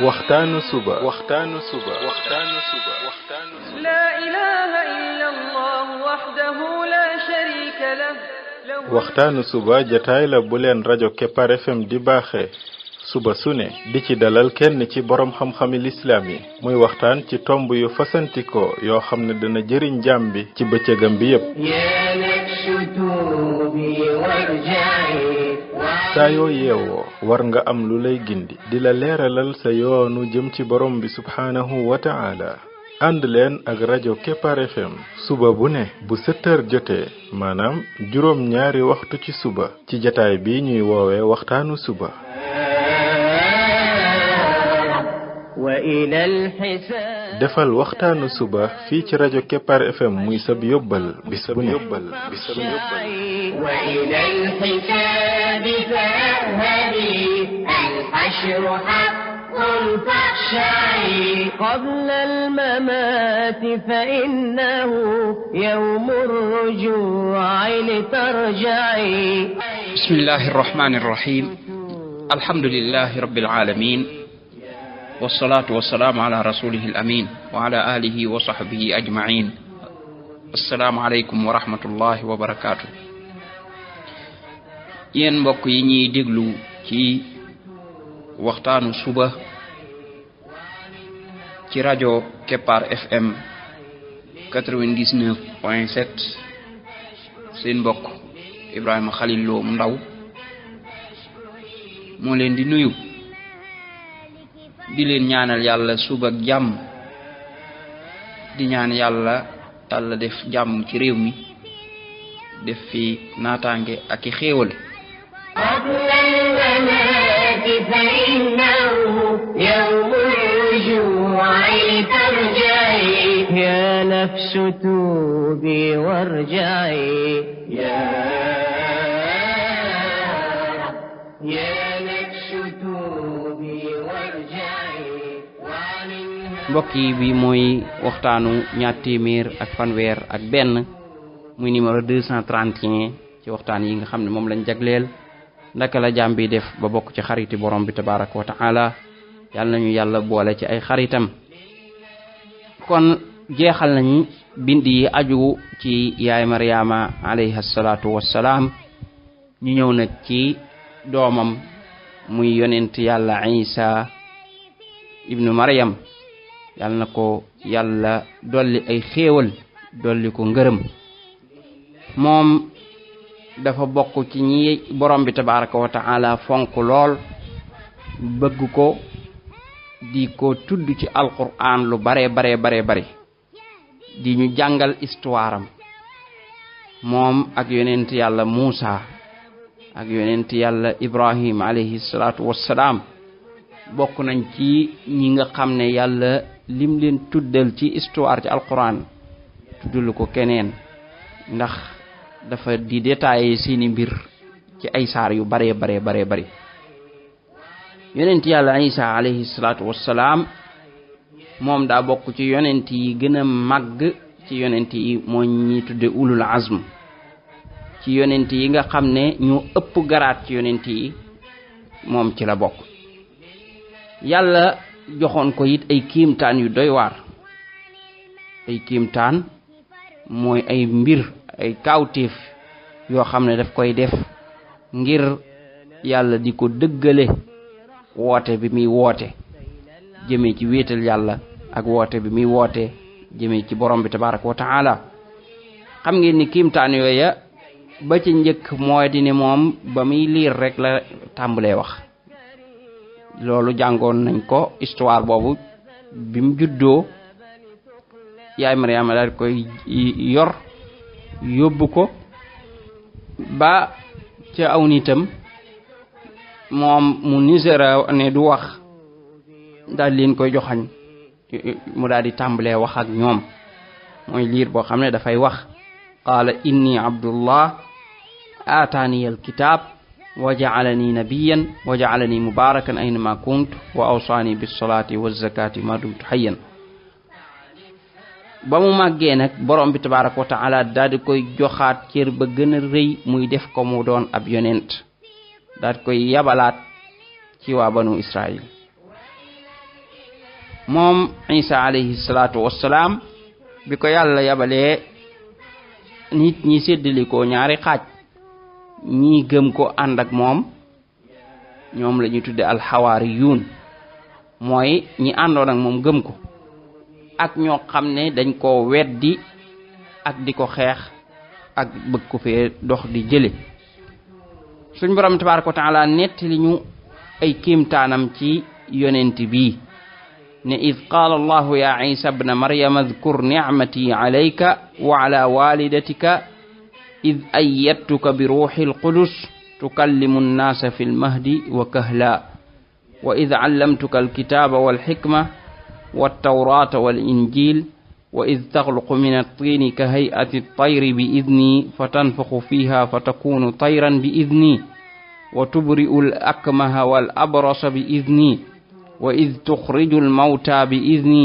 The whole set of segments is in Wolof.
waxtaanu suba لا إله إلا الله وحده لا شريك له waxtaanu suba jataay la bu leen rajo Kepar FM di baaxee suba su ne di ci dalal kenn ci borom xam-xami lislaam yi muy waxtaan ci tomb yu fasantikoo yoo xam ne dana jëriñ jaam bi ci bëccëgam bi yépp saa yoo yeewoo war nga am lu lay gindi di la leeralal sa yoonu jëm ci borom bi subhaanahu wa ta'ala ànd leen ak rajo Kepar FM suba bu ne bu 7h jotee maanaam juróom ñaari waxtu ci suba ci jataay bi ñuy woowee waxtaanu suba defal waxtaanu suba fii ci rajo Kepar FM muy sab yóbbal bis bu ne قبل الممات فإنه يوم الرجوع لترجعي بسم الله الرحمن الرحيم الحمد لله رب العالمين والصلاة والسلام على رسوله الأمين وعلى آله وصحبه أجمعين السلام عليكم ورحمة الله وبركاته ين mbokk yi ñi déglu ci waxtaanu suba ci rajo Kepar FM 99.7 seen mbokk Ibrahima Khalil Lo mu ndaw moo leen di nuyu di leen ñaanal yàlla suba ak jàmm di ñaan yàlla Yàlla def jàmm ci réew mi def fi naataange ak i xéewal فإنه يوم الرجوع لترجعي يا نفس توبي وارجعي يا نفس توبي وارجعي mbokk yi bi mooy waxtaanu ñaar téeméer ak fanweer ak benn muy numéro 231 ci waxtaan yi nga xam ne moom lañ jagleel ndaka la jaam bi def ba bokk ci xariti borom bi tabaraka wa taala yàlla nañu yàlla boole ci ay xaritam kon jeexal nañ bind yi aju ci yaay Maryama alayha salatu wassalaam ñu ñëw nag ci doomam muy yonent yàlla Isa ibnu Maryam yàlla na ko yàlla dolli ay xéewal dolli ko ngërëm moom dafa bokk ci ñi borom bi tabaraka wa taala fonk lool bëgg ko di ko tudd ci alquran lu bare di ñu jàngal histoire am moom ak yonent yàlla Muusa ak yonent yàlla Ibrahim alayhi salatu wassalaam bokk nañ ci ñi nga xam ne yàlla lim leen tuddal ci histoire ci alquran tuddul ko keneen ndax dafa di détailler seeni mbir ci ay saar yu bare yonent yàlla Isa alayhi salatu wassalaam moom daa bokk ci yonent yi gën a màgg ci yonent yi moo ñi tudde ulul azm ci yonent yi nga xam ne ñu ëpp garaat ci yonent yi moom ci la bokk yàlla joxoon ko it ay kiimtaan yu doy waar ay kiimtaan mooy ay mbir ay kawteef yoo xam ne daf koy def ngir yàlla di ko dëggale woote bi muy woote jëmee ci wéetal yàlla ak woote bi muy woote jëmee ci borom bi tabaraka wa taala xam ngeen ni kiimtaan yooya ba ci njëkk mooy di ne moom ba muy liir rek la tàmbalee wax loolu jàngoon nañ ko histoire boobu bi mu juddoo yaay Maryama daal koy yor yóbbu ko ba ca aw nitam moom mu nisera ne du wax daal leen koy joxañ mu daal di tàmbalee wax ak ñoom mooy liir boo xam ne dafay wax qaala inni abdullah aataani alkitab wa ja'alani nabiyyan wa ja'alani mubarakan aynama kuntu wa awsani bis salati waz zakati ma dumtu hayyan ba mu màggee nag borom bi tabaraka wa taala daal di koy joxaat cër ba gën a rëy muy def ko mu doon ab yonent daal di koy yabalaat ci waa banu Israël moom Isa alayhi salaatu wassalaam bi ko yàlla yabalee nit ñi séddalikoo ñaari xaaj ñii gëm ko ànd ak moom ñoom la ñuy tudde alxawaariyuun mooy ñi àndoon ak moom gëm ko ak ñoo xam ne dañ koo weddi ak di ko xeex ak bëgg ko fee dox di jële suñ borom tabaaraka wa taala nettali ñu ay kéemtaanam ci yonent bii ne id qaala allahu ya isa bna maryama adkur nicmati alayka wa ala walidatika id ayyadtuka bi ruuxi alqudus tukallimu nnaasa fi lmahdi wa kahla wa id callamtuka alkitaaba walxikma waltawrata walinjil wa id taxluqu min altini ka hay'ati altayri bi idni fatanfaxu fiha fatakunu tayran bi idni wa tubri'u alakmaha walabrasa bi idni wa id tuxriju almawta bi idni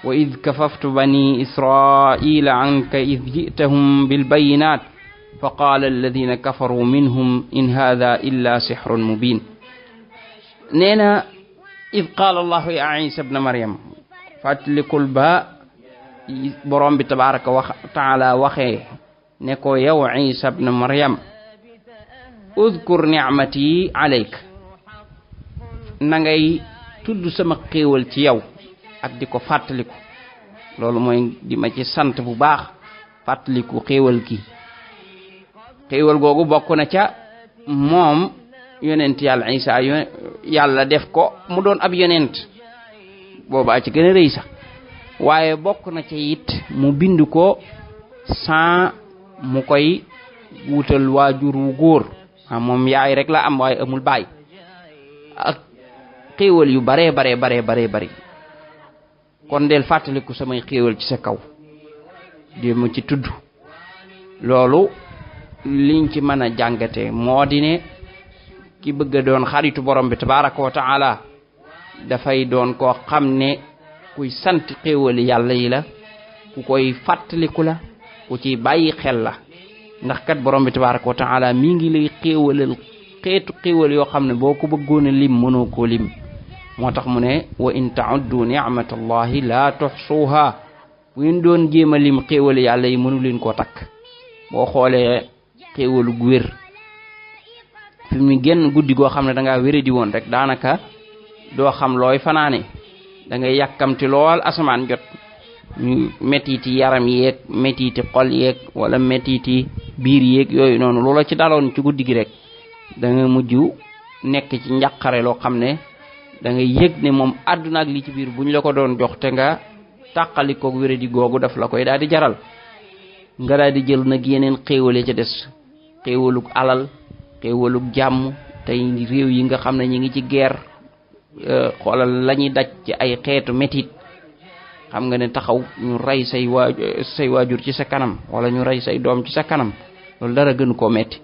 wa id kafaftu bani israila anka id ji'tahum bilbayinat fa qaala alladina kafaru minhum in hada illa sixrun mubin. nee na id qaala allahu ya isa bna maryam fàttalikul ba borom bi tabaraka wa taala waxee ne ko yow isa bna maryam udkur nicmati alayk na ngay tudd sama xéewal ci yow ak di ko fàttaliku loolu mooy di ma ci sant bu baax fàttaliku xéewal gi xéewal googu bokk na ca moom yonent yàlla isa yàlla def ko mu doon ab yonent boobaa ci gën a rëy sax waaye bokk na ca it mu bind ko sans mu koy wutal waajur wu góor moom yaay rek la am waaye amul baay ak xéewal yu bare bari kon del fàttaliku samay xéewal ci sa kaw di ma ci tudd loolu liñ ci mën a jàngate moo di ne ki bëgg a doon xaritu borom bi tabaraka wa taala dafay doon koo xam ne kuy sant xéewali yàlla yi la ku koy fàttaliku la ku ci bàyyi xel la ndax kat borom bi tabaraka wa taala mi ngi lay xéewalal xeetu xéewal yoo xam ne boo ko bëggoon a lim mënoo koo lim moo tax mu ne wa in ta'uddu ni'matallahi la tuhsuha bu ngeen doon jéem a lim xéewali yàlla yi mënu leen koo takk boo xoolee xéewalu gu wér fi mu génn guddi goo xam ne dangaa wére di woon rek daanaka doo xam looy fanaane da ngay yàkkamti lool asamaan jot ñu metiti yaram yeeg metiti xol yeeg wala metiti biir yeeg yooyu noonu loola ci daloon ci guddi gi rek da nga mujj nekk ci njàqare loo xam ne da ngay yëg ne moom àdduna ak li ci biir buñ la ko doon jox te nga tàqalikoog wére di googu daf la koy daal di jaral nga daal di jël nag yeneen xéewale ca des xéewalug alal xéewalug jàmm tey réew yi nga xam ne ñi ngi ci guerre xoolal la ñuy daj ci ay xeetu métit xam nga ne taxaw ñu rey say waajur ci sa kanam wala ñu rey say doom ci sa kanam loolu dara gënu koo metti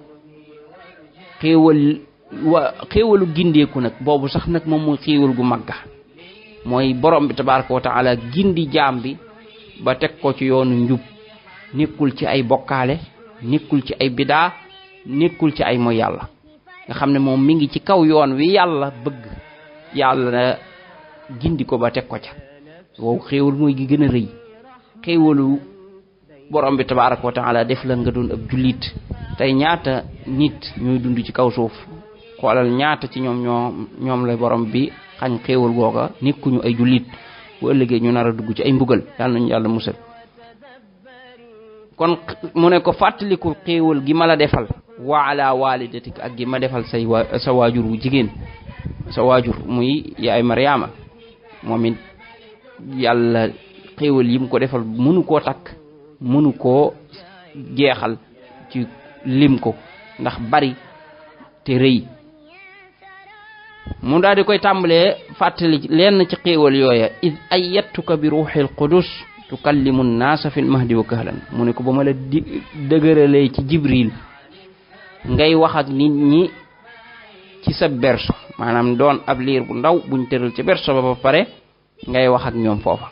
xéewalu gindeeku nag boobu sax nag moom mooy xéewal gu magga mooy borom bi tabaraka wa taala gindi jaam bi ba teg ko ci yoonu njub nekkul ci ay bokkaale nekkul ci ay bidaa nekkul ci ay mooy yàlla nga xam ne moom mi ngi ci kaw yoon wi yàlla bëgg yàlla gindi ko ba teg ko ca wow xéewal mooy gi gën a rëy xéewalu borom bi tabaraka wa taala def la nga doon ab jullit tey ñaata nit ñooy dund ci kaw suuf xoolal ñaata ci ñoom la borom bi xañ xéewal googa nekkuñu ay jullit bu ëllëgee ñu nar a dugg ci ay mbugal yàlla nañu yàlla musal kon mu ne ko fàttaliku xéewal gi ma la defal wa ala walidatik ak gi ma defal sa waajur wu jigéen sa waajur muy yaay Mariama moom it yàlla xéewal yi mu ko defal mënu koo takk mënu koo jeexal ci lim ko ndax bari te rëy mu daal di koy tàmbalee fàttali lenn ci xéewal yooya id ayyatuka bi ruuxil qudus tukallimu nnaasa fil mahdi wa kahlan mu ne ko ba ma la dëgëralee ci Jibril ngay wax ak nit ñi ci sa berso maanaam doon ab liir bu ndaw buñ tëral ci berso ba pare ngay wax ak ñoom foofa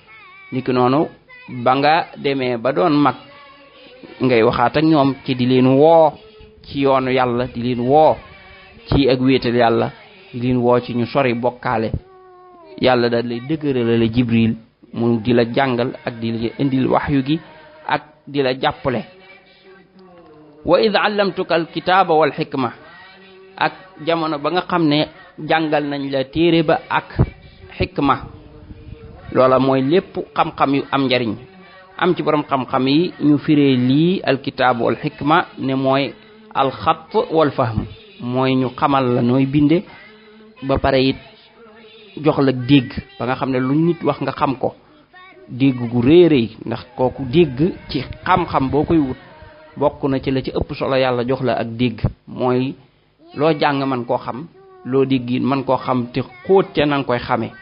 niki noonu ba nga demee ba doon mag ngay waxaat ak ñoom ci di leen woo ci yoonu yàlla di leen woo ci ak wéetal yàlla di leen woo ci ñu sori bokkaale yàlla daal lay dëgërale la Jibril mu di la jàngal ak di la indil waxyu gi ak di la jàppale. wa id allamtuka alkitaaba wal xikma ak jamono ba nga xam ne jàngal nañ la téere ba ak xikma, loola mooy lépp xam-xam yu am njariñ. am ci borom xam-xam yi ñu firee lii alkitaab wal xikma ne mooy alxat wal fahm, mooy ñu xamal la nooy binde ba pare it jox la dégg ba nga xam ne lu nit wax nga xam ko, dégg gu réeréy. ndax kooku dégg ci xam-xam boo koy wut bokk na ci la ci ëpp solo, yàlla jox la ak dégg mooy loo jàng man koo xam, loo dégg man koo xam te xóot te nanga koy xamee.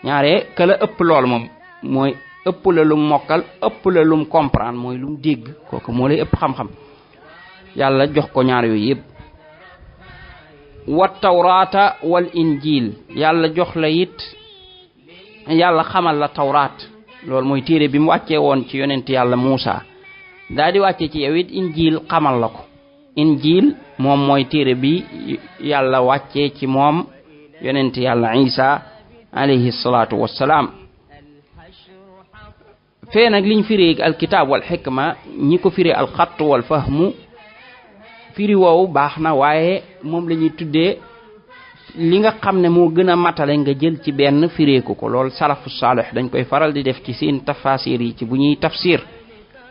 ñaare ka la ëpp lool moom mooy ëpp la lum mokkal, ëpp la lum comprendre, mooy lum dégg, kooku moo lay ëpp xam-xam. yàlla jox ko ñaar yooyu yëpp. wa tawraata wal injil, yàlla jox la it, yàlla xamal la tawraat, loolu mooy téere bi mu wàccee woon ci yonent yàlla Muusa, daal di wàccee ci yow it injil xamal la ko. injil moom mooy téere bi yàlla wàccee ci moom yonent yàlla Isa alayhi salaatu wassalaam. fee nag liñ firee alkitaab wal xikma, ñi ko firee alxatt wal fahmu, firi woowu baax na, waaye moom la ñuy tuddee li nga xam ne moo gën a matale nga jël ci benn fireeku ko. loolu salafu saalih dañ koy faral di def ci seen tafasir yi ci bu ñuy tafsir,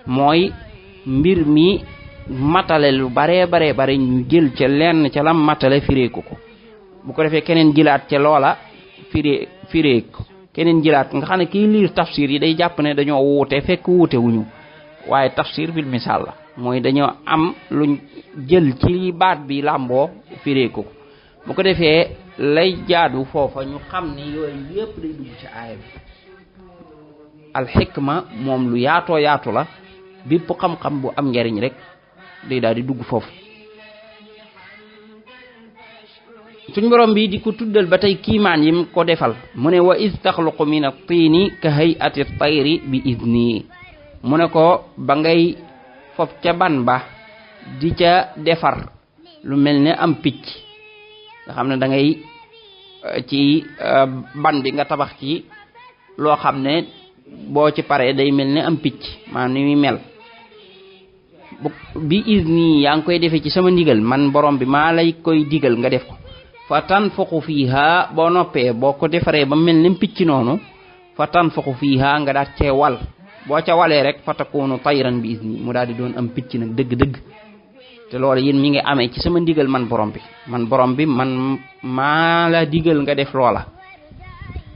mooy mbir mi matale lu bare ñu jël ca lenn ca lam matale fireeku ko, bu ko defee keneen jëlaat ca loola fireeku keneen jëlaat. nga xam ne kii liir tafsir yi day jàpp ne dañoo wuute, fekk wuute wuñu, waaye tafsir bil misaal la, mooy dañoo am luñ jël ci baat bi làmboo fireeku ko. bu ko defee lay jaadu foofa ñu xam ne yooyu yépp day dugg ci aaya bi. alxikma moom lu yaatoo yaatu la, bépp xam-xam bu am njariñ rek day daal di dugg foofu. suñ borom bi di ko tuddal ba tey kiimaan yim ko defal, mu ne wa iz taxluqu min at-tiini ka hay'ati at-tayri bi idni, mu ne ko ba ngay fof ca ban ba di ca defar lu mel ne am picc, nga xam ne da ngay ci ban bi nga tabax ci loo xam ne boo ci paree day mel ne am picc, maanaam ni muy mel. bi idni yaa ngi koy defee ci sama ndigal, man borom bi maa lay koy digal nga def ko. fa tanfuxu fiiha, boo noppee boo ko defaree ba mel ne picc noonu, fa tanfuxu fiiha nga daat cee wal, boo ca walee rek fa takunu tayran bi idni, mu daal di doon am picc nag dëgg-dëgg. te loolu yéen mi ngi amee ci sama ndigal man borom bi man maa la digal nga def loola.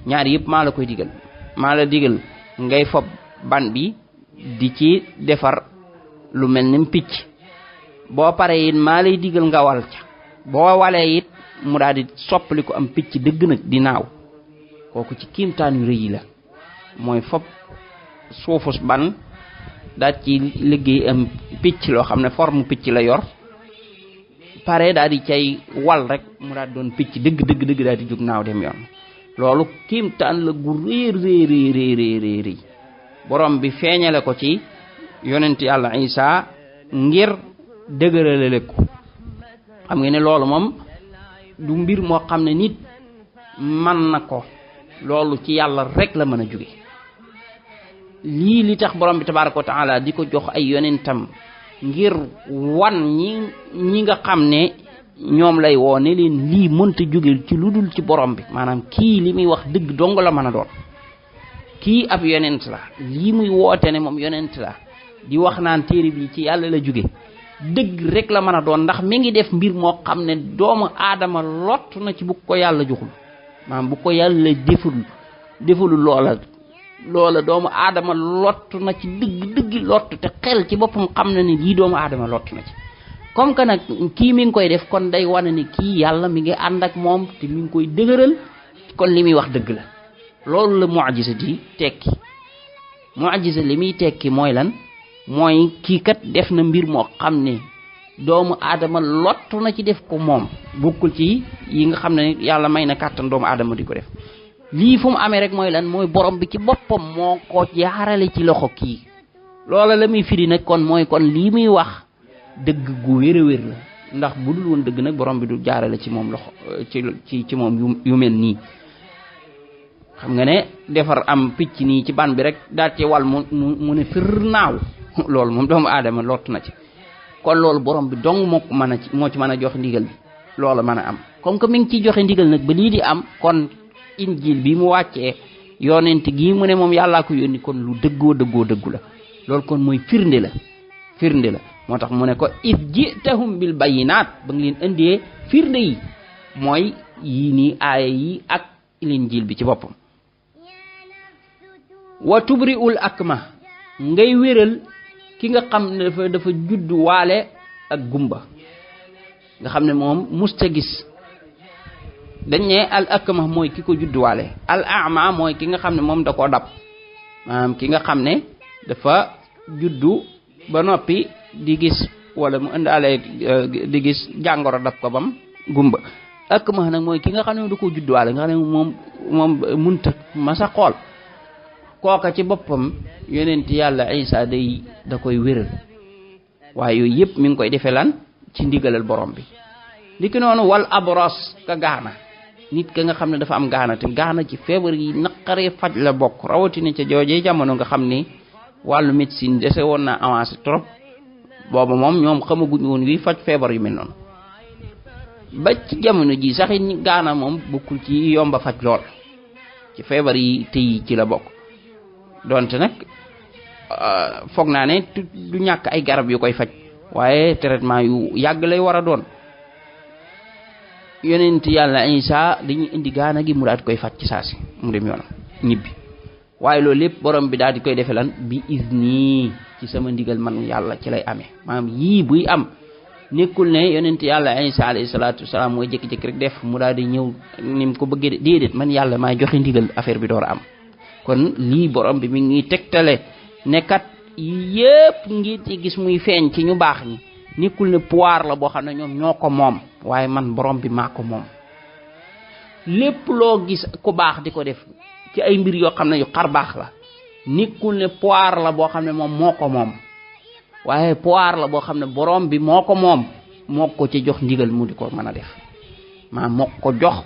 ñaar yëpp maa la koy digal, maa la digal ngay fob ban bi di ci defar lu mel ne picc, boo paree it maa lay digal nga wal ca, boo walee it mu daal di soppali ko am picc dëgg nag di naaw. kooku ci kiimtaan yu rëy la, mooy fob suufus ban daal ci liggéey am picc loo xam ne forme picc la yor, pare daal di cay wal rek mu daal doon picc dëgg daal di jóg naaw dem yoon. loolu kiimtaan la gu réer borom bi feeñale ko ci yonent yàlla Isa ngir dëgërale ko. xam nga ne loolu moom du mbir moo xam ne nit man na ko, loolu ci yàlla rek la mën a jóge. lii li tax borom bi tabaaraka wa taala di ko jox ay yonentam ngir wan ñi nga xam ne ñoom lay woo ne leen lii mënta jóge ci lu dul ci borom bi, maanaam kii li muy wax dëgg dong la mën a doon, kii ab yonent la, lii muy woote ne moom yonent la, di wax naan téere bi ci yàlla la jóge, dëgg rek la mën a doon. ndax mi ngi def mbir moo xam ne doomu aadama lott na ci bu ko yàlla joxul, maanaam bu ko yàlla deful loola doomu aadama lott na ci dëgg lott, te xel ci boppam xam na ni lii doomu aadama lott na ci. comme que nag kii mi ngi koy def, kon day wane ni kii yàlla mi ngi ànd ak moom te mi ngi koy dëgëral, kon li muy wax dëgg la. loolu la mu'jiza di tekki. mu'jiza li muy tekki mooy lan? mooy kii kat def na mbir moo xam ne doomu aadama lottu na ci def ko moom, bokkul ci yi nga xam ne yàlla may na kàttan doomu aadama di ko def. lii fu mu amee rek mooy lan? mooy borom bi ci boppam moo ko jaarale ci loxo kii. loola la muy firi nag kon mooy kon lii muy wax dëgg gu wér a wér la, ndax bu dul woon dëgg nag borom bi du jaarale ci moom loxo ci moom yu mel nii. xam nga ne defar am picc nii ci ban bi rek daal ci wal mu ne fir naaw loolu moom doomu aadama lott na ci kon loolu borom bi dong moo ci mën a joxe ndigal bi loolu mën a am comme que mi ngi ciy joxe ndigal nag ba lii di am kon injil bi mu wàccee yonent gi mu ne moom yàllaa ko yónni kon lu dëggoo la loolu kon mooy firnde la moo tax mu ne ko id jitahum bil bayinaat ba nga leen indee firnde yi mooy yii nii aaya yi ak linjil bi ci boppam wa tubri'ul akma ngay wéral ki nga xam ne dafa judd waale ak gumba nga xam ne moom musta gis dañ ne al akma mooy ki ko judd waale al a'ma mooy ki nga xam ne moom da koo dab maanaam ki nga xam ne dafa juddu ba noppi di gis wala mu indaale di gis jàngoro dab ko bam gumba akma nag mooy ki nga xam ne da koo judd waale nga xam ne moom munta masa xool kooka ci boppam yonent yàlla Isa da koy wéral waaye yooyu yëpp mi ngi koy defee lan ci ndigalal borom bi ndiki noonu wal abros ka gaana nit ka nga xam ne dafa am gaana te gaana ci feebar yi naqaree faj la bokk rawatina ca joojee jamono nga xam ni wàllu médecine dese woon naa avancé trop booba moom ñoom xamaguñu woon yuy faj feebar yu mel noonu ba ci jamono ji sax it gaana moom bokkul ci yomba faj lool ci feebar yi tey ci la bokk donte nag foog naa ne du ñàkk ay garab yu koy faj waaye traitement yu yàgg lay war a doon yonent yàlla Isa dañuy indi gaana gi mu daal di koy faj ci saasi mu dem yoonam ñibbi waaye loolu lépp borom bi daal di koy defee lan bi izni ci sama ndigal man yàlla ci lay amee maanaam yii buy am nekkul ne yonent yàlla Isa alayhi salaatu wasalaam mooy jékki-jékki rek def mu daal di ñëw ni mu ko bëggee déedéet man yàlla maay joxe ndigal affaire bi door a am kon lii borom bi mi ngi tegtale nekkat yépp ngi ci gis muy feeñ ci ñu baax ñi nekkul ne pouvoir la boo xam ne ñoom ñoo ko moom waaye man borom bi maa ko moom lépp loo gis ku baax di ko def ci ay mbir yoo xam ne yu xar baax la nekkul ne pouvoir la boo xam ne moom moo ko moom waaye pouvoir la boo xam ne borom bi moo ko moom moo ko ci jox ndigal mu di ko mën a def maa moo ko jox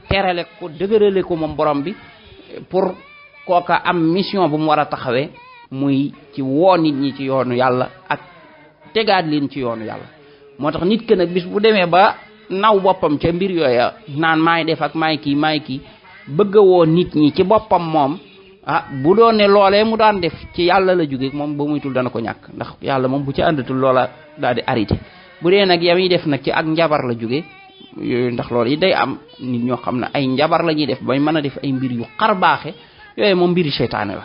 terale ko dëgërale ko moom borom bi pour kooka am mission bu mu war a taxawee muy ci woo nit ñi ci yoonu yàlla ak tegaat leen ci yoonu yàlla moo tax nit ki nag bis bu demee ba naw boppam ca mbir yooya naan maay def ak maay kii bëgg a woo nit ñi ci boppam moom bu doon ne loolee mu daan def ci yàlla la jóge moom ba muy tul dana ko ñàkk ndax yàlla moom bu ci àndatul loola daal di arrêté bu dee nag yam yi def nag ci ak njabar la jóge yooyu ndax loolu yi day am nit ñoo xam ne ay njabar la ñuy def bay mën a def ay mbir yu xar baaxe yooyu moom mbiri seytaane la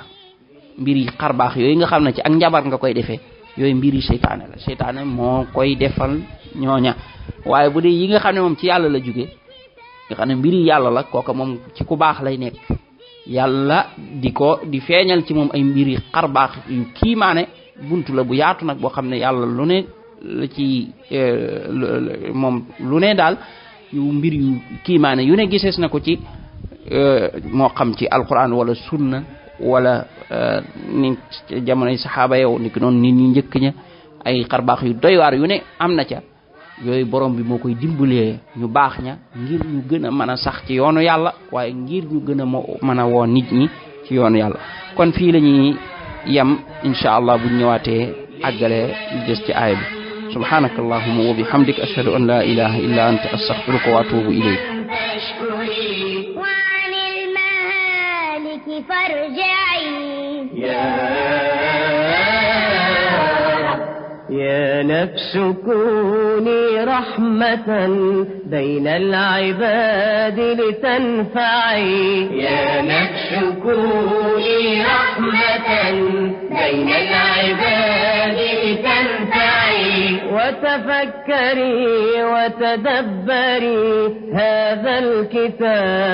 mbir yi xar baax yooyu nga xam ne ci ak njabar nga koy defee yooyu mbiri seytaane la seytaane moo koy defal ñooña waaye bu dee yi nga xam ne moom ci yàlla la jóge nga xam ne mbiri yàlla la kooka moom ci ku baax lay nekk yàlla di feeñal ci moom ay mbiri xar baax yu kiimaane buntu la bu yaatu nag boo xam ne yàlla lu ne la ci moom lu ne daal yu mbir yu kiimaane yu ne gisees na ko ci moo xam ci alquran wala sunna wala ni jamonoy saxaaba yow ni ki noonu nit ñi njëkk ña ay xarbaax yu doy waar yu ne am na ca yooyu borom bi moo koy dimbalee ñu baax ña ngir ñu gën a mën a sax ci yoonu yàlla waaye ngir ñu gën a mën a woo nit ñi ci yoonu yàlla kon fii la ñuy yem insha allah buñ ñëwaatee àggale lu des ci aaya bi subhanaka allahumma wa bihamdik ashhadu an la ilaha illa anta astaghfiruka wa atubu ilayk يا نفس كوني رحمة بين العباد لتنفعي يا نفس كوني رحمة بين العباد لتنفعي وتفكري وتدبري هذا الكتاب